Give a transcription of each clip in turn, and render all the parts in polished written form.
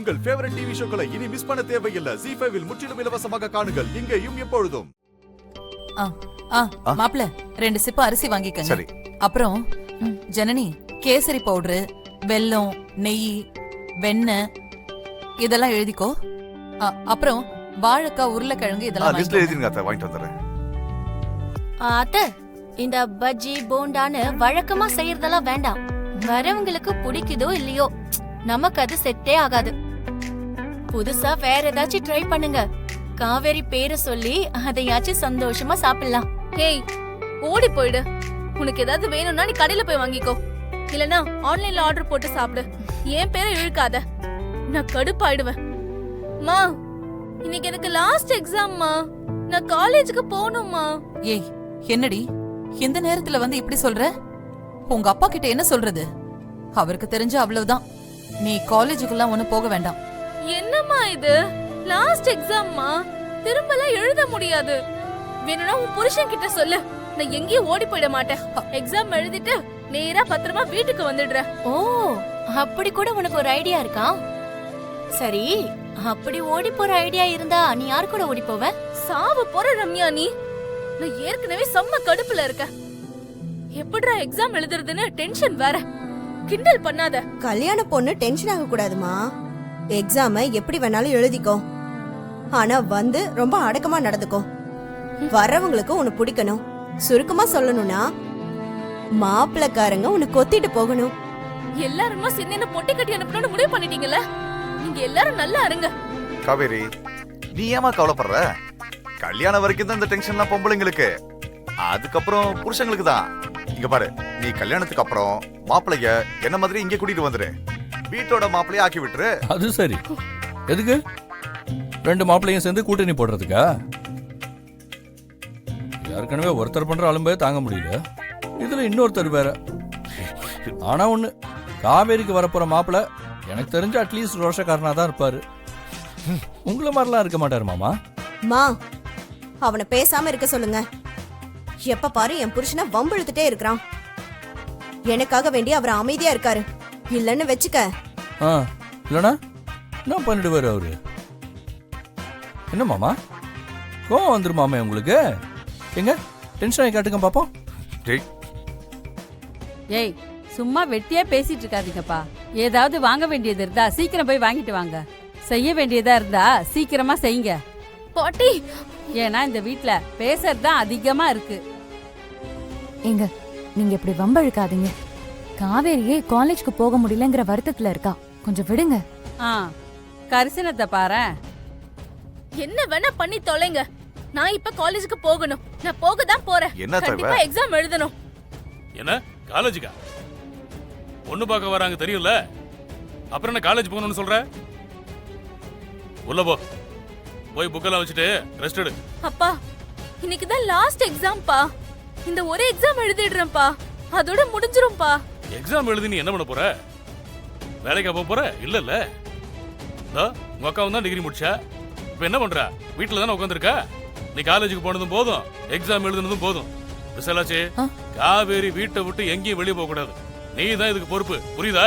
உங்கள் favourite TV ஷோக்களை இனி miss பண்ண தேவையில்லை. ZEE5 இல் முற்றிலும் இலவசமாக காணுங்கள். இங்கேயும் எப்பொழுதும். மாப்ள 2 சிப்ப அரிசி வாங்கிக்கங்க. சரி. அப்புறம் ஜனனி கேசரி பவுடரு, வெல்லம், நெய், வெண்ணெய் இதெல்லாம் எழுதிக்கோ. அப்புறம் வாழைக்காய், உருளைக்கிழங்கு இதெல்லாம் லிஸ்ட்ல எழுதிருங்க அத்தை, வாங்கிட்டு வந்துறேன். அத்தை, இந்த பஜ்ஜி போண்டான்னு வழக்கமா செய்யறதெல்லாம் வேண்டாம். வரவங்களுக்கு பிடிக்குதோ இல்லையோ, நமக்கு அது செட்டே ஆகாது. புதுசா வேற ஏதாச்சும் ட்ரை பண்ணுங்க. காவேரி பேரை சொல்லி அதையாச்சும் சந்தோஷமா சாப்பிடலாம். ஹேய், ஓடி போயிடு. உனக்கு ஏதாவது வேணும்னா நீ கடையில போய் வாங்கிக்கோ, இல்லனா ஆன்லைன்ல ஆர்டர் போட்டு சாப்பிடு. என் பேரை இழுக்காத, நான் கடுப்பாயிடுவேன். மா, இன்னைக்கு எனக்கு லாஸ்ட் எக்ஸாம்மா, நான் காலேஜுக்கு போகணும்மா. ஏய் என்னடி இந்த நேரத்துல வந்து இப்படி சொல்ற? உங்க அப்பா கிட்ட என்ன சொல்றது? அவருக்கு தெரிஞ்ச அவ்வளவுதான். நீ காலேஜுக்கெல்லாம் ஒண்ணு போக வேண்டாம். என்னம்மா இது, லாஸ்ட் எக்ஸாம்மா, திரும்பலாம் எழுத முடியாது. வேணும்னா உன் புருஷன் கிட்ட சொல்லு, நான் எங்கேயும் ஓடி போயிட மாட்டேன். எக்ஸாம் எழுதிட்டு நேரா பத்திரமா வீட்டுக்கு வந்துடுறேன். ஓ, அப்படி கூட உனக்கு ஒரு ஐடியா இருக்கா? சரி, அப்படி ஓடி போற ஐடியா இருந்தா நீ யார் கூட ஓடி போவ? சாவ போற ரம்யா நீ. நான் ஏற்கனவே செம்ம கடுப்புல இருக்கேன். எப்படிடா எக்ஸாம் எழுதுறதுன்னு டென்ஷன் வேற. கிண்டல் பண்ணாத. கல்யாண பொண்ணு டென்ஷன் ஆக கூடாதுமா. எக்ஸாம எப்படி வேணாலும் எழுதிக்கோ, ஆனா வந்து ரொம்ப அடக்கமா நடந்துக்கோ. வர்றவங்களுக்கு உன்னை பிடிக்கணும். சுருக்கமா சொல்லணும்னா மாப்பிளக்காரங்க உன்னை கொத்திட்டு போகணும். எல்லாருமா சின்ன பொட்டி கட்டி அனுப்பணும்னு முடிவு பண்ணிட்டீங்கல்ல? நீங்க எல்லாரும் நல்லா இருங்க. காவேரி, நீ ஏமா கவலைப்படுற? கல்யாணம் வரைக்கும் தான் இந்த டென்ஷன்லாம் பொம்பளைங்களுக்கு, அதுக்கப்புறம் புருஷங்களுக்கு தான். இங்க பாரு, நீ கல்யாணத்துக்கு அப்புறம் மாப்பிளைய என்ன மாதிரி இங்கே கூட்டிட்டு வந்துரு. வீட்டோட மாப்பிளைய ஆக்கி விட்டுரு. அது சரி. எதுக்கு 2 மாப்பிளையும் சேர்ந்து கூட்டணி போடுறதுக்கா? ஏற்கனவே ஒருத்தர் பண்ற அலும்பே தாங்க முடியல, இதுல இன்னொருத்தர் வேற. ஆனா ஒண்ணு, காவேரிக்கு வரப்போற மாப்பிள்ள எனக்கு தெரிஞ்ச அட்லீஸ்ட் ரோஷக்காரனா தான் இருப்பாரு. உங்களை மாதிரிலாம் இருக்க மாட்டாரு மாமா. மா, அவனை பேசாம இருக்க சொல்லுங்க. எப்ப பாரு என் புருஷனை வம்பிழுத்துட்டே இருக்கிறான். எனக்காக வேண்டி அவர் அமைதியா இருக்காரு. இல்லன்னு வெச்சுக்க. இல்லனா என்ன பண்ணிடுவாரு அவரு? என்ன மாமா, கோவம் வந்துரும் மாமா உங்களுக்கு? எங்க டென்ஷன் ஆகி காட்டுங்க பாப்போம். ஏய், சும்மா வெட்டியா பேசிட்டு இருக்காதீங்கப்பா. ஏதாவது வாங்க வேண்டியது இருந்தா சீக்கிரம் போய் வாங்கிட்டு வாங்க. செய்ய வேண்டியதா இருந்தா சீக்கிரமா செய்யுங்க பாட்டி. ஏன்னா இந்த வீட்ல பேசுறது தான் அதிகமா இருக்கு. ஏங்க, நீங்க இப்படி வம்பழுக்காதீங்க. காவேரியே காலேஜ்க்கு போக முடியலங்கிற வருத்தத்துல இருக்கா, கொஞ்சம் விடுங்க. கரிசனத்தை பாரு. என்ன வேணா பண்ணி தொலைங்க, நான் இப்ப காலேஜுக்கு போகணும். நான் போக தான் போறேன். கண்டிப்பா எக்ஸாம் எழுதணும். என்ன காலேஜுக்கா? ஒண்ணு பார்க்க வராங்க தெரியும்ல, அப்புறம் என்ன காலேஜ் போகணும்னு சொல்ற? உள்ள போ, போய் புக்கெல்லாம் வச்சுட்டு ரெஸ்ட் எடு. அப்பா, இன்னைக்கு தான் லாஸ்ட் எக்ஸாம்பா. இந்த ஒரு எக்ஸாம் எழுதிடுறேன்ப்பா, அதோட முடிஞ்சிரும்பா. எக்ஸாம் எழுதி நீ என்ன பண்ண போற? வேலைக்கா போக போற? இல்ல இல்ல, உங்க அக்காவும் தான் டிகிரி முடிச்சா. இப்ப என்ன பண்ற? வீட்டுல தானே உட்காந்துருக்கா. நீ காலேஜுக்கு போனதும் போதும், எக்ஸாம் எழுதுனதும் போதும். விசாலாச்சு, காவேரி வீட்டை விட்டு எங்கேயும் வெளியே போக கூடாது. நீ தான் இதுக்கு பொறுப்பு, புரியுதா?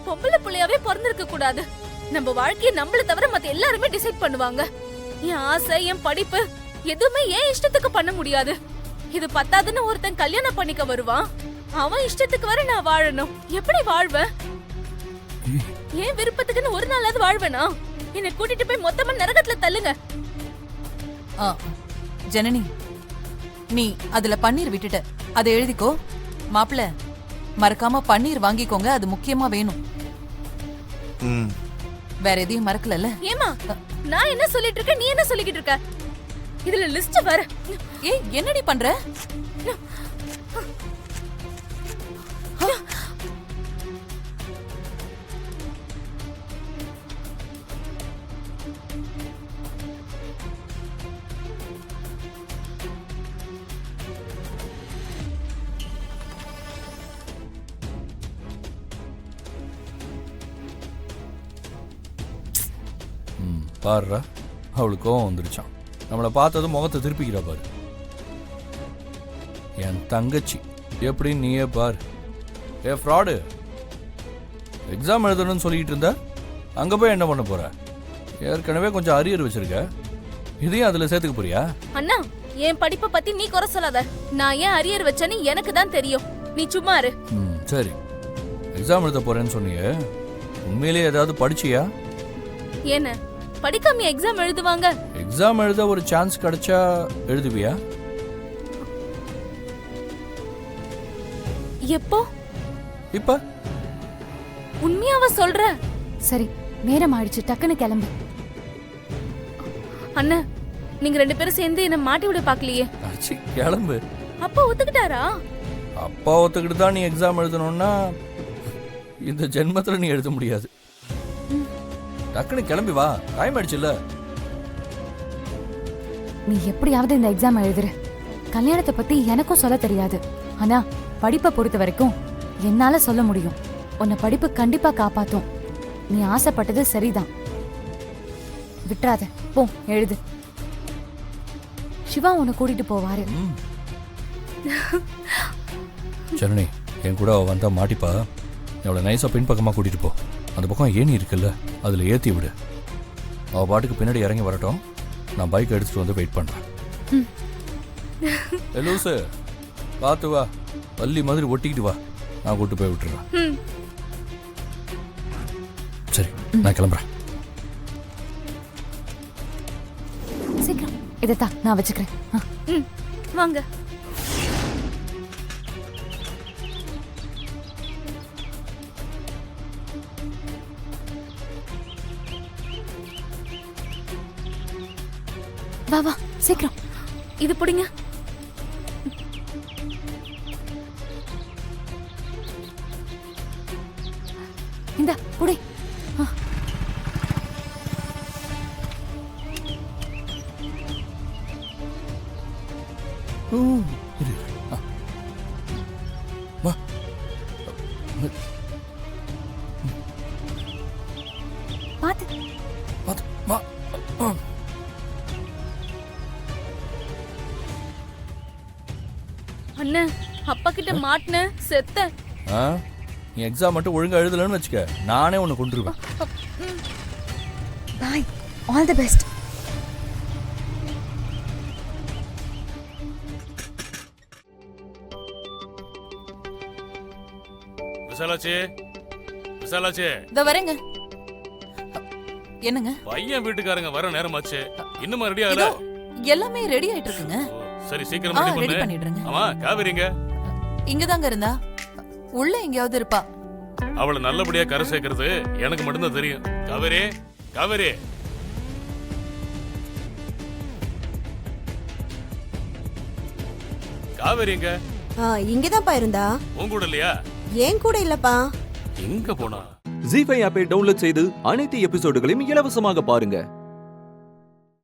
பொம்பளை புள்ளையாவே பிறந்திருக்க கூடாது. நம்ம வாழ்க்கையை நம்மள தவிர மத்த எல்லாருமே டிசைட் பண்ணுவாங்க. என் ஆசை, என் படிப்பு எதுவுமே என் இஷ்டத்துக்கு பண்ண முடியாது. இது பத்தாதுன்னு ஒருத்தன் கல்யாணம் பண்ணிக்க வருவான், அவன் இஷ்டத்துக்கு வர நான் வாழணும். எப்படி வாழ்வேன்? ஏன் விருப்பத்துக்குன்னு ஒரு நாளாவது வாழ்வேனா? என்னை கூட்டிட்டு போய் மொத்தமா நரகத்துல தள்ளுங்க. ஜனனி, நீ அதுல பன்னீர் விட்டுட்ட, அதை எழுதிக்கோ. மாப்பிள்ள, மறக்காம பன்னீர் வாங்கிக்கோங்க, அது முக்கியமா வேணும். வேற எதையும் மறக்கல. ஏமா, நான் என்ன சொல்லிட்டு இருக்க, நீ என்ன சொல்லிக்கிட்டு இருக்க? இதுல லிஸ்ட் வர. ஏய், என்னடி பண்ற? பாருடா, அவளுக்கு கோவம் வந்துருச்சான். நம்மளை பார்த்ததும் முகத்தை திருப்பிக்கிறா பாரு. என் தங்கச்சி எப்படி நீயே பார். ஏ ஃப்ராடு, எக்ஸாம் எழுதணும்னு சொல்லிட்டு இருந்த, அங்க போய் என்ன பண்ண போற? ஏற்கனவே கொஞ்சம் அரியர் வச்சிருக்க, இதையும் அதுல சேர்த்துக்க போறியா? அண்ணா, என் படிப்பை பத்தி நீ குறை சொல்லாத. நான் ஏன் அரியர் வச்சேன்னு எனக்கு தான் தெரியும். நீ சும்மா இரு. சரி, எக்ஸாம் எழுத போறேன்னு சொன்னியே, உண்மையிலேயே ஏதாவது படிச்சியா? என்ன படிக்காம எக்ஸாம் எழுதுவாங்க? எக்ஸாம் எழுத ஒரு சான்ஸ் கிடைச்சா எழுதுவியா? எப்போ? இப்ப உண்மையாவ சொல்ற? சரி, நேரம் ஆயிடுச்சு, டக்குன்னு கிளம்பு. அண்ணா, நீங்க 2 பேரும் சேர்ந்து என்ன மாட்டி விட பாக்கலையே. அச்சி, கிளம்பு. அப்பா ஒத்துக்கிட்டாரா? அப்பா ஒத்துக்கிட்டு தான் நீ எக்ஸாம் எழுதணும்னா இந்த ஜென்மத்துல நீ எழுத முடியாது. டக்குன்னு கிளம்பி வா, டைம் ஆயிடுச்சுல்ல. நீ எப்படியாவது இந்த எக்ஸாம் எழுதுற. கல்யாணத்தை பத்தி எனக்கும் சொல்ல தெரியாது, ஆனா படிப்பை பொறுத்த வரைக்கும் என்னால சொல்ல முடியும். உன்னை படிப்பு கண்டிப்பா காப்பாத்தும். நீ ஆசைப்பட்டது சரிதான், விட்டுறாத. போ, எழுது. சிவா உன்னை கூட்டிட்டு போவாரு. சரணி, என் கூட அவ வந்தா மாட்டிப்பா. எவ்வளவு நைஸா பின்பக்கமா கூட்டிட்டு போ. அந்த பக்கம் ஏணி இருக்குல்ல, அதுல ஏத்தி விடு. அவ பாட்டுக்கு பின்னாடி இறங்கி வரட்டும், நான் பைக் எடுத்துட்டு வந்து வெயிட் பண்றேன். லூசு, பார்த்து வா, பள்ளி மாதிரி ஒட்டிக்கிட்டு வா, நான் கூட்டு போய் விட்டுறேன். சரி, நான் கிளம்புறேன். சீக்கிரம் இதைத்தான் நான் வச்சுக்கிறேன். வாங்க. வா வா, சீக்கிரம். இது பிடிங்க. இந்த புடி. வா. பாத்து பார்த்து வா. அண்ணா, அப்பா கிட்ட மாட்டின செத்த. நீ எக்ஸாம் மட்டும் ஒழுங்கா எழுதலன்னு வச்சுக்க, நானே உன்னை கொண்டுருவேன். Bye, all the best. Visalachi, Visalachi. இதோ வரேங்க. என்னங்க? பையன் வீட்டுக்காரங்க வர நேரமாச்சு, இன்னுமா ரெடி ஆகல? இதோ எல்லாமே ரெடி ஆயிட்டு இருக்குங்க. சரி, சீக்கிரம் ரெடி ரெடி பண்ணு. பண்ணிடுறேங்க. ஆமா, காவேரிங்க இங்கதாங்க இருந்தா. உள்ள எங்கேயாவது இருப்பா. அவளை நல்லபடியா கரை சேர்க்கறது எனக்கு மட்டும்தான் தெரியும். காவேரி, காவேரி. காவேரிங்க இங்கதான்ப்பா இருந்தா. உன் கூட இல்லையா? ஏன் கூட இல்லப்பா. எங்க போனா? ஜீ5 ஆப்பை டவுன்லோட் செய்து அனைத்து எபிசோடுகளையும் இலவசமாக பாருங்க.